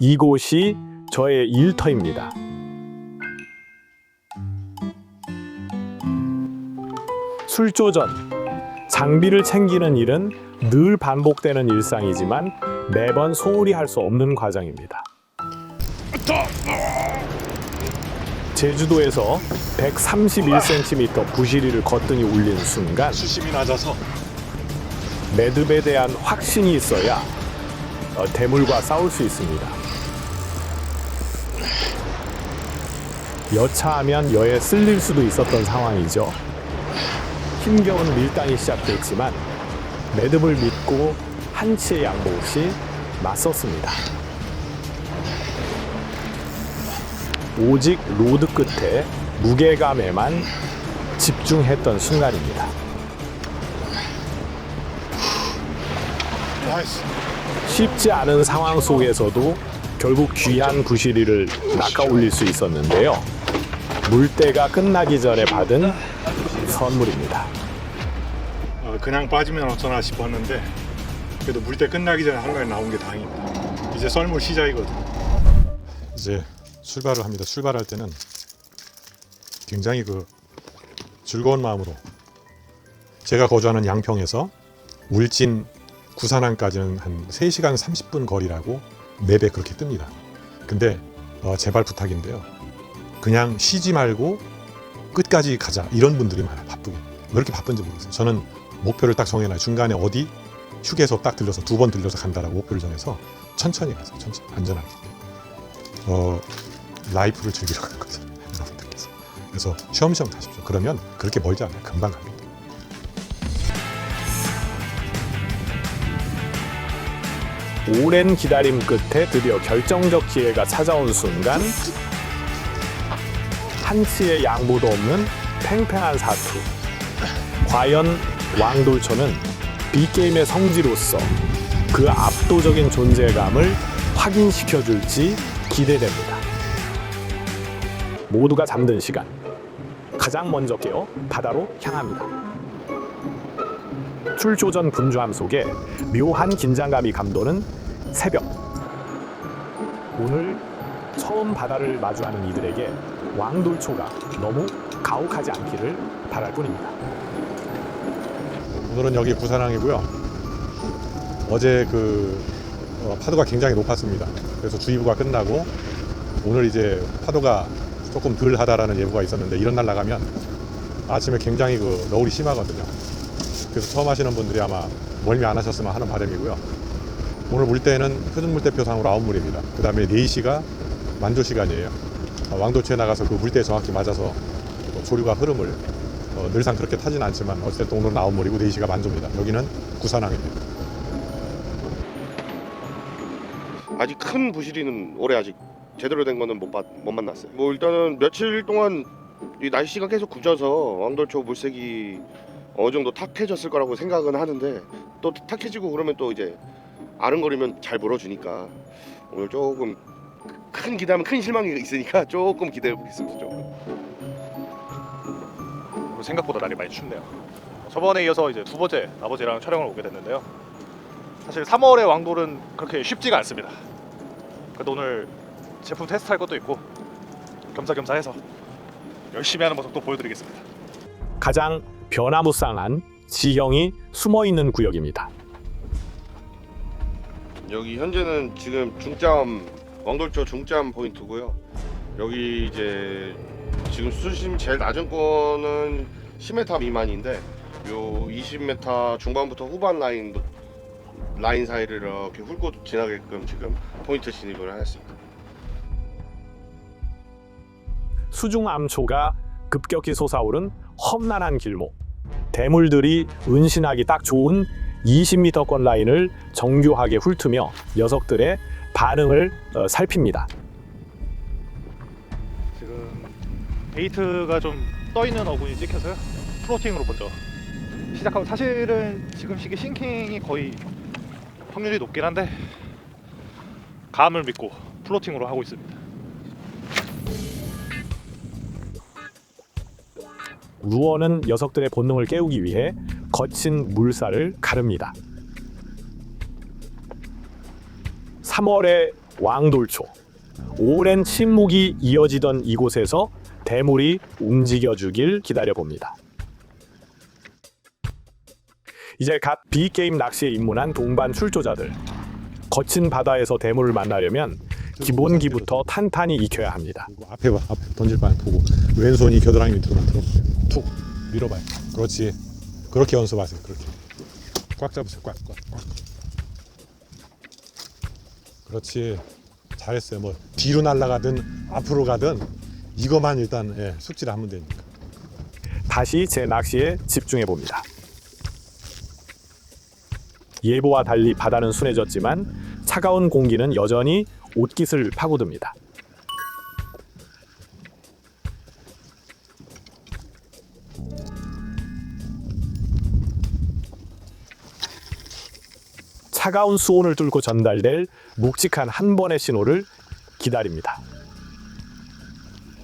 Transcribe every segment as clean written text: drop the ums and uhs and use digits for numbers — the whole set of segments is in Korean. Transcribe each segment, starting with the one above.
이곳이 저의 일터입니다. 출조 전 장비를 챙기는 일은 늘 반복되는 일상이지만 매번 소홀히 할 수 없는 과정입니다. 제주도에서 131cm 부시리를 거뜬히 올린 순간 수심이 낮아서 매듭에 대한 확신이 있어야 대물과 싸울 수 있습니다. 여차하면 여에 쓸릴 수도 있었던 상황이죠. 힘겨운 밀당이 시작됐지만 매듭을 믿고 한치의 양보 없이 맞섰습니다. 오직 로드 끝에 무게감에만 집중했던 순간입니다. 나이스. 쉽지 않은 상황 속에서도 결국 귀한 부시리를 낚아올릴 수 있었는데요. 물때가 끝나기 전에 받은 선물입니다. 그냥 빠지면 어쩌나 싶었는데 그래도 물때 끝나기 전에 한가에 나온 게 다행입니다. 이제 썰물 시작이거든. 이제 출발을 합니다. 출발할 때는 굉장히 즐거운 마음으로 제가 거주하는 양평에서 울진 구산항까지는 한 3시간 30분 거리라고 맵에 그렇게 뜹니다. 근데 제발 부탁인데요. 그냥 쉬지 말고 끝까지 가자 이런 분들이 많아요. 바쁘게. 왜 이렇게 바쁜지 모르겠어요. 저는 목표를 딱 정해놔요. 중간에 어디 휴게소 딱 들려서 2번 들려서 간다라고 목표를 정해서 천천히 가세요. 천천히 안전하게. 라이프를 즐기러 가는 거죠. 여러분들께서. 그래서 쉬엄쉬엄 가십시오. 그러면 그렇게 멀지 않아요. 금방 갑니다. 오랜 기다림 끝에 드디어 결정적 기회가 찾아온 순간 한치의 양보도 없는 팽팽한 사투. 과연 왕돌초는 빅게임의 성지로서 그 압도적인 존재감을 확인시켜줄지 기대됩니다. 모두가 잠든 시간, 가장 먼저 깨어 바다로 향합니다. 출조 전 분주함 속에 묘한 긴장감이 감도는 새벽. 오늘 처음 바다를 마주하는 이들에게 왕돌초가 너무 가혹하지 않기를 바랄 뿐입니다. 오늘은 여기 구산항이고요. 어제 파도가 굉장히 높았습니다. 그래서 주의보가 끝나고 오늘 이제 파도가 조금 덜 하다라는 예보가 있었는데 이런 날 나가면 아침에 굉장히 너울이 심하거든요. 그래서 처음 하시는 분들이 아마 멀미 안 하셨으면 하는 바람이고요. 오늘 물때는 표준 물때표상으로 9물입니다. 그 다음에 4시가 만조 시간이에요. 왕도초에 나가서 그 물때에 정확히 맞아서 조류가 흐름을 늘상 그렇게 타진 않지만 어쨌든 오늘은 9물이고 4시가 만조입니다. 여기는 구산항입니다. 아직 큰 부시리는 올해 아직 제대로 된 거는 못 만났어요. 뭐 일단은 며칠 동안 이 날씨가 계속 굳어서 왕돌초 물색이 어느 정도 탁해졌을 거라고 생각은 하는데 또 탁해지고 그러면 또 이제 아른거리면 잘 물어주니까 오늘 조금 큰 기대하면 큰 실망이 있으니까 조금 기대해 보겠습니다. 조금. 생각보다 날이 많이 춥네요. 저번에 이어서 이제 2번째 아버지랑 촬영을 오게 됐는데요. 사실 3월의 왕돌은 그렇게 쉽지가 않습니다. 그래도 오늘 제품 테스트할 것도 있고 겸사겸사 해서 열심히 하는 모습 또 보여드리겠습니다. 가장 변화무쌍한 지형이 숨어있는 구역입니다. 여기 현재는 지금 중점 왕돌초 중점 포인트고요. 여기 이제 지금 수심 제일 낮은 거는 10m 미만인데 요 20m 중반부터 후반 라인 사이를 이렇게 훑고 지나게끔 지금 포인트 진입을 하였습니다. 수중암초가 급격히 솟아오른 험난한 길목. 대물들이 은신하기 딱 좋은 20m권 라인을 정교하게 훑으며 녀석들의 반응을 살핍니다. 지금 베이트가 좀 떠있는 어군이 찍혀서요. 플로팅으로 먼저 시작하고 사실은 지금 시기 싱킹이 거의 확률이 높긴 한데 감을 믿고 플로팅으로 하고 있습니다. 루어는 녀석들의 본능을 깨우기 위해 거친 물살을 가릅니다. 3월의 왕돌초. 오랜 침묵이 이어지던 이곳에서 대물이 움직여주길 기다려봅니다. 이제 갓 B게임 낚시에 입문한 동반 출조자들. 거친 바다에서 대물을 만나려면 기본기부터 탄탄히 익혀야 합니다. 앞에 봐, 앞에 던질 바에 보고 왼손이 겨드랑이 밑으로만 들어보세요. 툭 밀어봐요. 그렇지. 그렇게 연습하세요. 그렇게 꽉 잡으세요. 꽉. 그렇지. 잘했어요. 뭐 뒤로 날아가든 앞으로 가든 이거만 일단 숙지를 하면 되니까. 다시 제 낚시에 집중해 봅니다. 예보와 달리 바다는 순해졌지만 차가운 공기는 여전히 옷깃을 파고듭니다. 차가운 수온을 뚫고 전달될 묵직한 한 번의 신호를 기다립니다.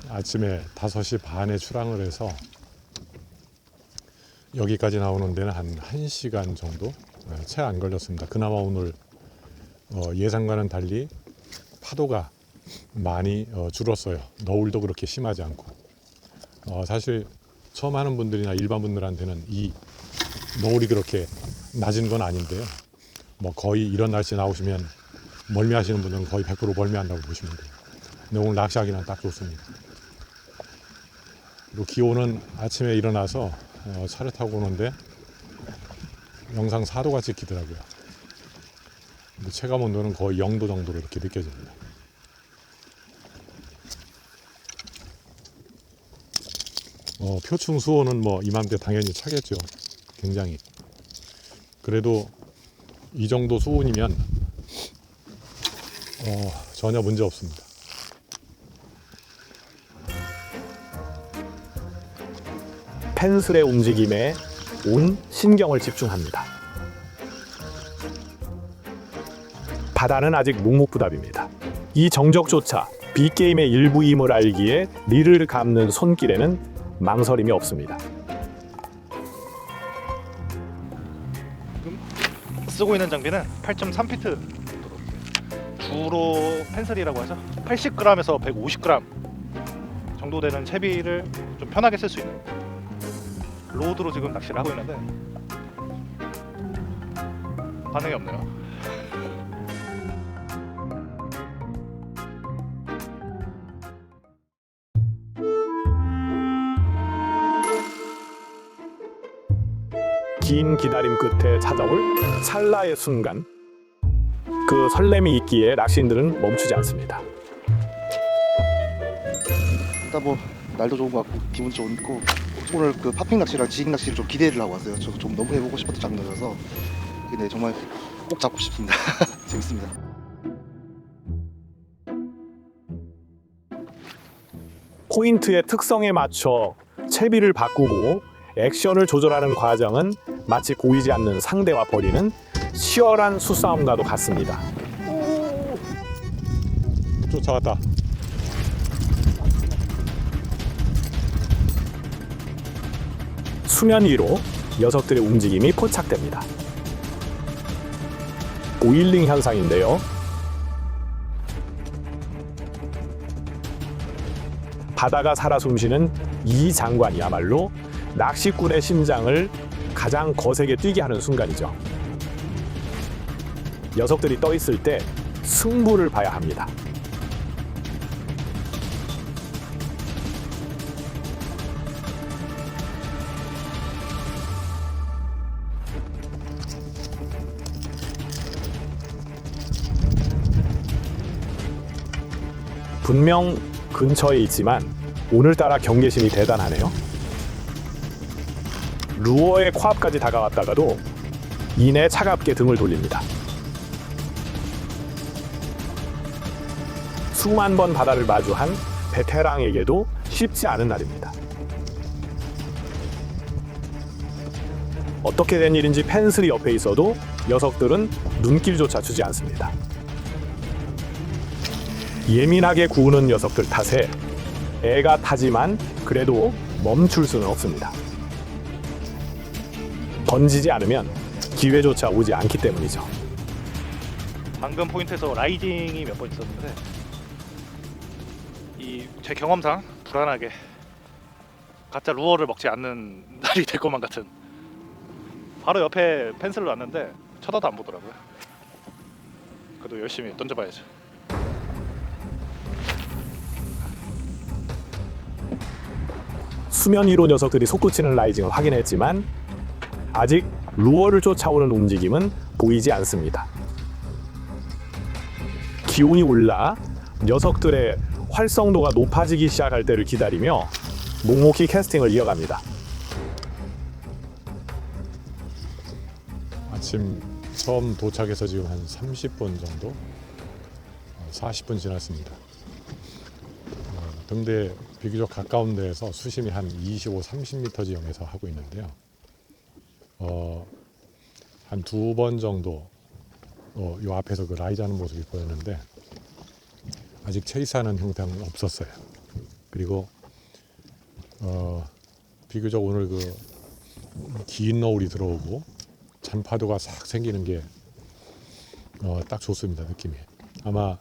아침에 5시 반에 출항을 해서 여기까지 나오는 데는 한 1시간 정도 채 안 걸렸습니다. 그나마 오늘 예상과는 달리 파도가 많이 줄었어요. 너울도 그렇게 심하지 않고. 사실 처음 하는 분들이나 일반 분들한테는 이 너울이 그렇게 낮은 건 아닌데요. 뭐 거의 이런 날씨에 나오시면 멀미하시는 분들은 거의 100% 멀미한다고 보시면 돼요. 근데 오늘 낚시하기는 딱 좋습니다. 그리고 기온은 아침에 일어나서 차를 타고 오는데 영상 4도가 찍히더라고요. 체감 온도는 거의 0도 정도로 이렇게 느껴집니다. 표층 수온은 뭐 이맘때 당연히 차겠죠. 굉장히. 그래도 이 정도 수온이면 전혀 문제 없습니다. 펜슬의 움직임에 온 신경을 집중합니다. 바다는 아직 묵묵부답입니다. 이 정적조차 B게임의 일부임을 알기에 릴을 감는 손길에는 망설임이 없습니다. 쓰고 있는 장비는 8.3피트 주로 펜슬이라고 하죠. 80g에서 150g 정도 되는 채비를 좀 편하게 쓸 수 있는 로드로 지금 낚시를 하고 있는데 반응이 없네요. 긴 기다림 끝에 찾아올 찰나의 순간. 그 설렘이 있기에 낚시인들은 멈추지 않습니다. 일단 뭐 날도 좋은 것 같고 기분 좋고 오늘 그 파핑 낚시랑 지깅 낚시를 좀 기대를 하고 왔어요. 저도 좀 너무 해보고 싶었던 장면이라서 근데 정말 꼭 잡고 싶습니다. 재밌습니다. 포인트의 특성에 맞춰 채비를 바꾸고 액션을 조절하는 과정은 마치 보이지 않는 상대와 벌이는 치열한 수싸움과도 같습니다. 쫓아갔다. 수면 위로 녀석들의 움직임이 포착됩니다. 보일링 현상인데요. 바다가 살아 숨쉬는 이 장관이야말로 낚시꾼의 심장을 가장 거세게 뛰게 하는 순간이죠. 녀석들이 떠 있을 때 승부를 봐야 합니다. 분명 근처에 있지만 오늘따라 경계심이 대단하네요. 루어의 코앞까지 다가왔다가도 이내 차갑게 등을 돌립니다. 수만 번 바다를 마주한 베테랑에게도 쉽지 않은 날입니다. 어떻게 된 일인지 펜슬이 옆에 있어도 녀석들은 눈길조차 주지 않습니다. 예민하게 구우는 녀석들 탓에 애가 타지만 그래도 멈출 수는 없습니다. 던지지 않으면 기회조차 오지 않기 때문이죠. 방금 포인트에서 라이딩이 몇 번 있었는데 이 제 경험상 불안하게 가짜 루어를 먹지 않는 날이 될 것만 같은. 바로 옆에 펜스를 놨는데 쳐다도 안 보더라고요. 그래도 열심히 던져봐야죠. 수면 위로 녀석들이 솟구치는 라이징을 확인했지만 아직 루어를 쫓아오는 움직임은 보이지 않습니다. 기온이 올라 녀석들의 활성도가 높아지기 시작할 때를 기다리며 묵묵히 캐스팅을 이어갑니다. 아침 처음 도착해서 지금 한 30분 정도, 40분 지났습니다. 등대 비교적 가까운 데에서 수심이 한 25, 30m 지점에서 하고 있는데요. 한 2번 정도 요 앞에서 그 라이즈하는 모습이 보였는데 아직 체이스하는 형태는 없었어요. 그리고 비교적 오늘 그 긴 너울이 들어오고 잔파도가 싹 생기는 게 딱 좋습니다. 느낌이. 아마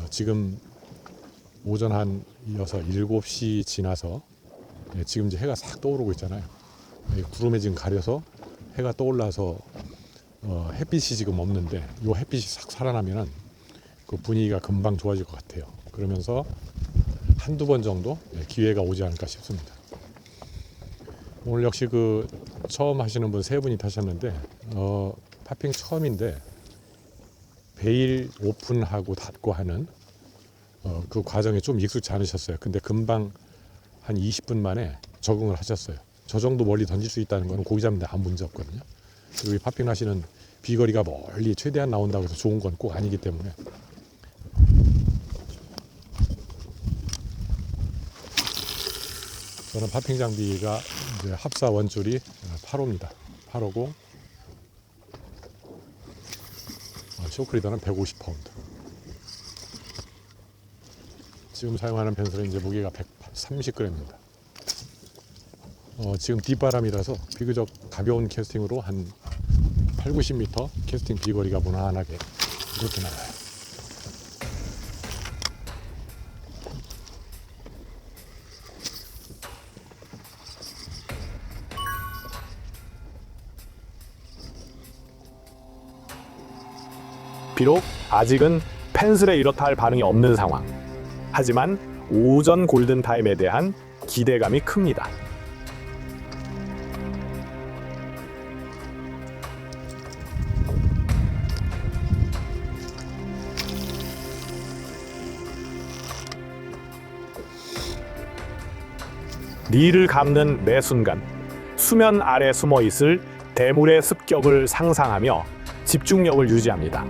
지금 오전 한 이어서 7시 지나서 지금 이제 해가 싹 떠오르고 있잖아요. 구름에 지금 가려서 해가 떠올라서 햇빛이 지금 없는데 이 햇빛이 싹 살아나면은 그 분위기가 금방 좋아질 것 같아요. 그러면서 한두 번 정도 기회가 오지 않을까 싶습니다. 오늘 역시 그 처음 하시는 분 3분이 타셨는데 파핑 처음인데 베일 오픈하고 닫고 하는 그 과정에 좀 익숙치 않으셨어요. 근데 금방 한 20분 만에 적응을 하셨어요. 저 정도 멀리 던질 수 있다는 건 고기 잡는데 아무 문제 없거든요. 그리고 이 파핑 하시는 비거리가 멀리 최대한 나온다고 해서 좋은 건 꼭 아니기 때문에 저는 파핑 장비가 이제 합사 원줄이 8호입니다. 8호고 쇼크리더는 150파운드. 지금 사용하는 펜슬은 이제 무게가 130g입니다. 지금 뒷바람이라서 비교적 가벼운 캐스팅으로 한 8, 90m 캐스팅 비거리가 무난하게 이렇게 나가요. 비록 아직은 펜슬에 이렇다 할 반응이 없는 상황. 하지만 오전 골든타임에 대한 기대감이 큽니다. 릴을 감는 매 순간 수면 아래 숨어 있을 대물의 습격을 상상하며 집중력을 유지합니다.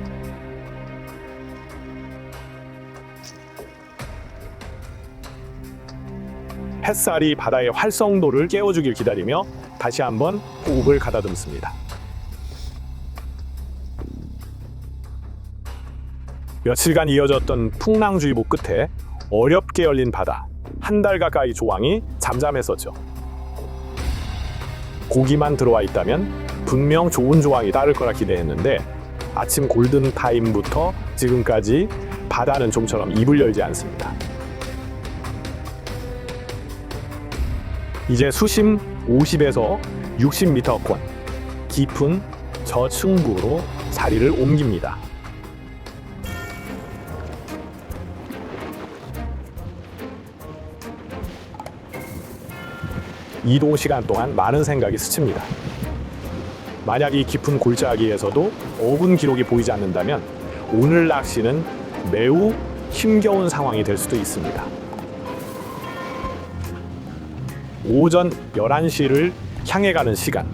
햇살이 바다의 활성도를 깨워주길 기다리며 다시 한번 호흡을 가다듬습니다. 며칠간 이어졌던 풍랑주의보 끝에 어렵게 열린 바다. 한 달 가까이 조항이 잠잠했었죠. 고기만 들어와 있다면 분명 좋은 조항이 따를 거라 기대했는데 아침 골든타임부터 지금까지 바다는 좀처럼 입을 열지 않습니다. 이제 수심 50에서 60m권 깊은 저층부로 자리를 옮깁니다. 이동 시간 동안 많은 생각이 스칩니다. 만약 이 깊은 골짜기에서도 어군 기록이 보이지 않는다면 오늘 낚시는 매우 힘겨운 상황이 될 수도 있습니다. 오전 11시를 향해 가는 시간.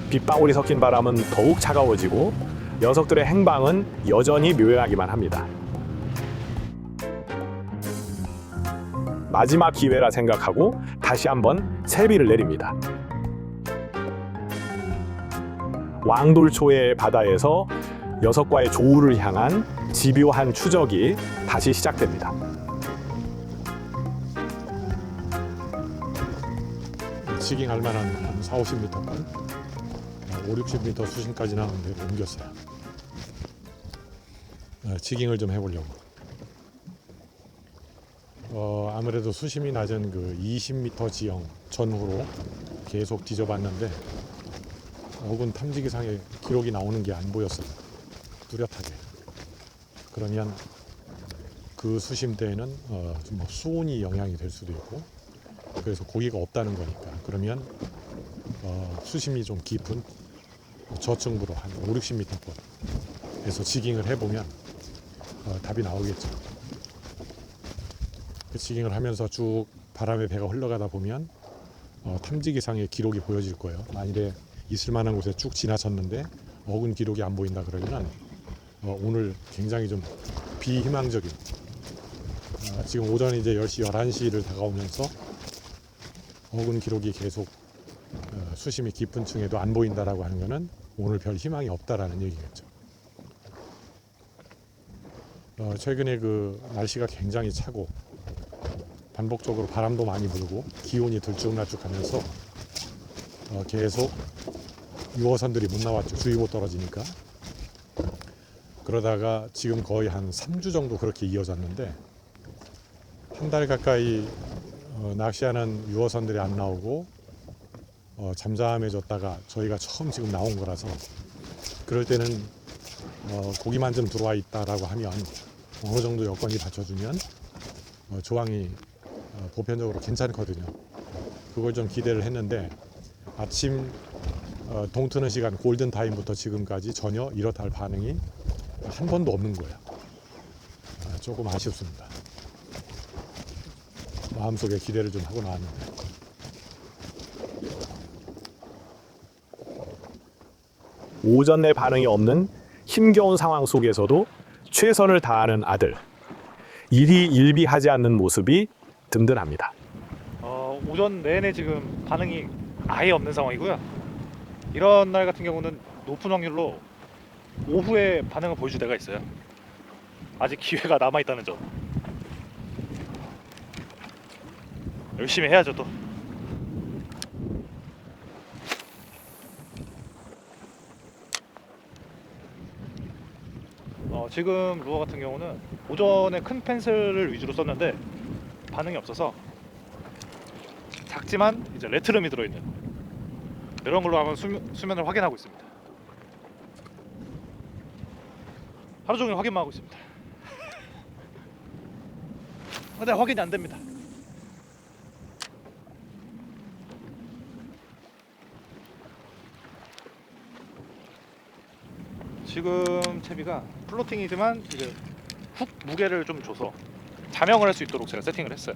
빗방울이 섞인 바람은 더욱 차가워지고 녀석들의 행방은 여전히 묘연하기만 합니다. 마지막 기회라 생각하고 다시 한번 채비를 내립니다. 왕돌초의 바다에서 녀석과의 조우를 향한 집요한 추적이 다시 시작됩니다. 치깅할 만한 한 4, 50m권 5, 60m 수심까지 나오는데 옮겼어요. 지깅을 좀 해보려고. 아무래도 수심이 낮은 그 20m 지형 전후로 계속 뒤져봤는데 어군 탐지기상의 기록이 나오는 게 안 보였어요. 뚜렷하게. 그러면 그 수심대에는 뭐 수온이 영향이 될 수도 있고, 그래서 고기가 없다는 거니까. 그러면 수심이 좀 깊은 저층부로 한 5, 60m권에서 지깅을 해보면 답이 나오겠죠. 그 지깅을 하면서 쭉 바람에 배가 흘러가다 보면 탐지기상의 기록이 보여질 거예요. 만일에 있을 만한 곳에 쭉 지나쳤는데 어군 기록이 안 보인다 그러면 오늘 굉장히 좀 비희망적인, 지금 오전 이제 10시, 11시를 다가오면서 어군 기록이 계속 수심이 깊은 층에도 안 보인다라고 하는 것은 오늘 별 희망이 없다라는 얘기겠죠. 최근에 그 날씨가 굉장히 차고 반복적으로 바람도 많이 불고 기온이 들쭉날쭉하면서 계속 유어선들이 못 나왔죠. 주의보 떨어지니까. 그러다가 지금 거의 한 3주 정도 그렇게 이어졌는데 한 달 가까이 낚시하는 유어선들이 안 나오고 잠잠해졌다가 저희가 처음 지금 나온 거라서, 그럴 때는 고기만 좀 들어와 있다라고 하면 어느 정도 여건이 받쳐주면 조항이 보편적으로 괜찮거든요. 그걸 좀 기대를 했는데 아침 동트는 시간 골든 타임부터 지금까지 전혀 이렇다 할 반응이 한 번도 없는 거예요. 조금 아쉽습니다. 마음속에 기대를 좀 하고 나왔는데. 오전 내 반응이 없는 힘겨운 상황 속에서도 최선을 다하는 아들. 일이 일비하지 않는 모습이 든든합니다. 오전 내내 지금 반응이 아예 없는 상황이고요. 이런 날 같은 경우는 높은 확률로 오후에 반응을 보여줄 때가 있어요. 아직 기회가 남아있다는 점. 열심히 해야죠 또. 지금 루어 같은 경우는 오전에 큰 펜슬을 위주로 썼는데 반응이 없어서 작지만 이제 레트름이 들어있는 이런 걸로 한번 수면을 확인하고 있습니다. 하루 종일 확인만 하고 있습니다. 근데 확인이 안 됩니다. 지금 채비가 플로팅이지만 이제 훅 무게를 좀 줘서 자명을 할 수 있도록 제가 세팅을 했어요.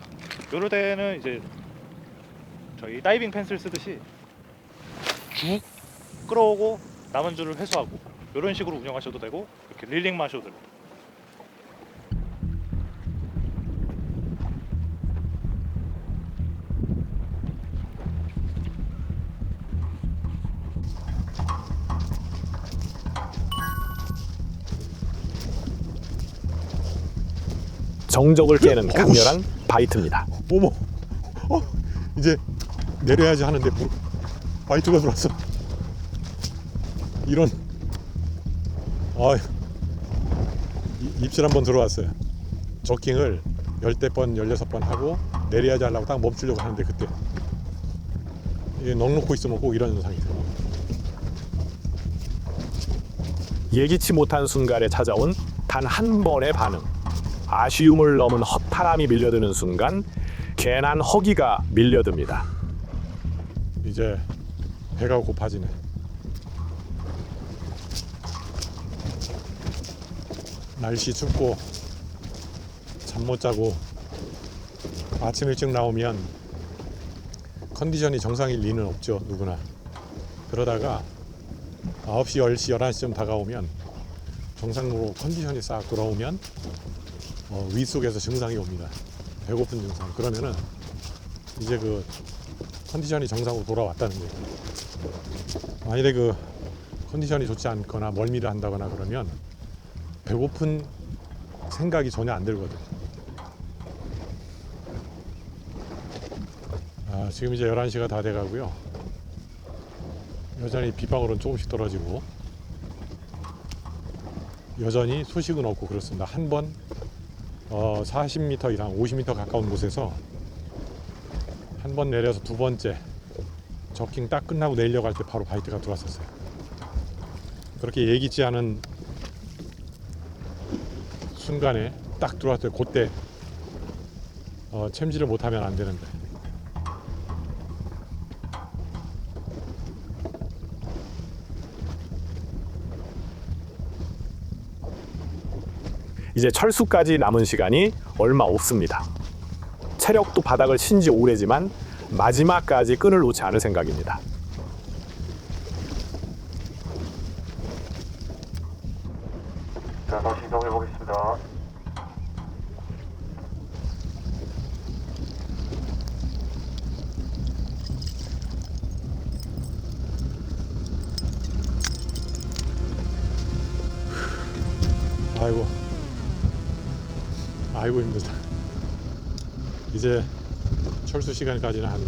요럴 때는 이제 저희 다이빙 펜슬 쓰듯이 쭉 끌어오고 남은 줄을 회수하고 이런 식으로 운영하셔도 되고, 이렇게 릴링만 하셔도 됩니다. 정적을 깨는 강렬한 바이트입니다. 어머, 이제 내려야지 하는데 바이트가 들어왔어. 이런, 입질 한번 들어왔어요. 저킹을 10번, 16번 하고 내려야지 하려고 딱 멈추려고 하는데 그때 이게 넉넉고 있으면 꼭 이런 현상이 들어요. 예기치 못한 순간에 찾아온 단 한 번의 반응. 아쉬움을 넘은 허탈함이 밀려드는 순간 괜한 허기가 밀려듭니다. 이제 배가 고파지네. 날씨 춥고 잠 못 자고 아침 일찍 나오면 컨디션이 정상일 리는 없죠, 누구나. 그러다가 9시, 10시, 11시쯤 다가오면 정상으로 컨디션이 싹 돌아오면 위 속에서 증상이 옵니다. 배고픈 증상. 그러면은 이제 그 컨디션이 정상으로 돌아왔다는 거예요. 만일에 그 컨디션이 좋지 않거나 멀미를 한다거나 그러면 배고픈 생각이 전혀 안 들거든. 지금 이제 11시가 다 돼가고요. 여전히 빗방울은 조금씩 떨어지고 여전히 소식은 없고 그렇습니다. 한 번 40m 이상 50m 가까운 곳에서 한 번 내려서 두 번째 저킹 딱 끝나고 내리려고 할 때 바로 바이트가 들어왔었어요. 그렇게 예기치 않은 순간에 딱 들어왔을 때 그때 챔질을 못하면 안 되는데. 이제 철수까지 남은 시간이 얼마 없습니다. 체력도 바닥을 친 지 오래지만 마지막까지 끈을 놓지 않을 생각입니다. 자, 다시 이동해 보겠습니다. 아이고 힘들다. 이제 철수 시간까지는 한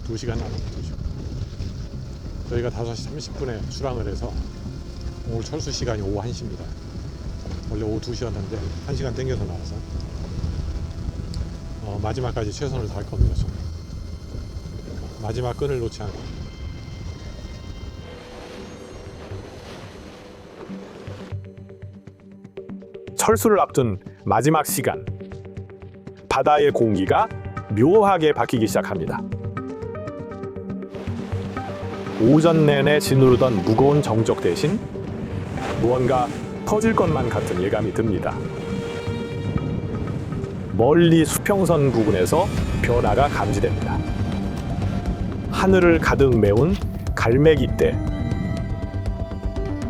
2시간 남았습니다. 2시간. 저희가 5시 30분에 출항을 해서 오늘 철수 시간이 오후 1시입니다. 원래 오후 2시였는데 1시간 땡겨서 나와서 마지막까지 최선을 다할 겁니다. 저는. 마지막 끈을 놓지 않고. 철수를 앞둔 마지막 시간, 바다의 공기가 묘하게 바뀌기 시작합니다. 오전 내내 지누르던 무거운 정적 대신 무언가 터질 것만 같은 예감이 듭니다. 멀리 수평선 부근에서 변화가 감지됩니다. 하늘을 가득 메운 갈매기떼.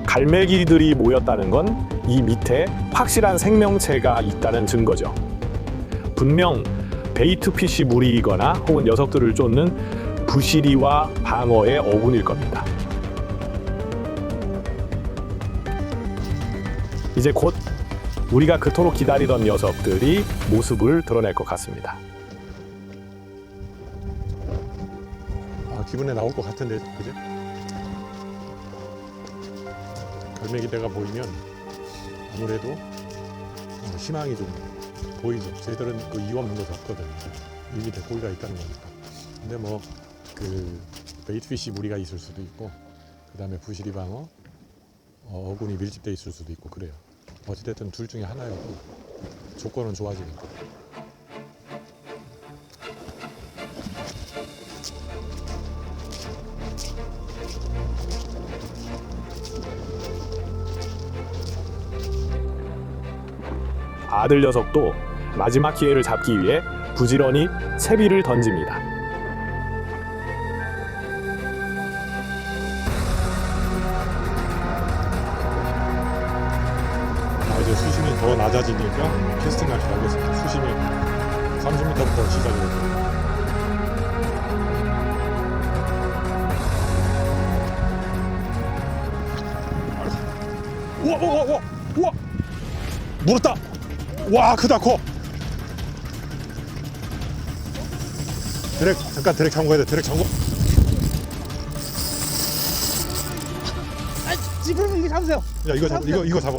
갈매기들이 모였다는 건 이 밑에 확실한 생명체가 있다는 증거죠. 분명 베이트피쉬 무리이거나 혹은 녀석들을 쫓는 부시리와 방어의 어군일 겁니다. 이제 곧 우리가 그토록 기다리던 녀석들이 모습을 드러낼 것 같습니다. 기분에 나올 것 같은데, 그지? 갈매기대가 보이면 아무래도 희망이 좀 보이죠. 쟤들은 그 이유 없는 거 없거든요. 이 밑에 고기가 있다는 거니까. 근데 뭐 그 베이트피쉬 무리가 있을 수도 있고, 그 다음에 부시리 방어, 어군이 밀집돼 있을 수도 있고 그래요. 어찌됐든 둘 중에 하나여도 조건은 좋아지니까. 아들 녀석도 마지막 기회를 잡기 위해 부지런히 채비를 던집니다. 이제 수심이 더 낮아지니까 캐스팅 낚시 하겠습니다. 수심이 30m부터 시작이 됐거든요. 우와! 물었다! 와, 크다, 커! 잠깐 드랙 잠궈야 돼, 드랙 잠궈. 지금 이게 잡으세요. 야, 이거 잡아.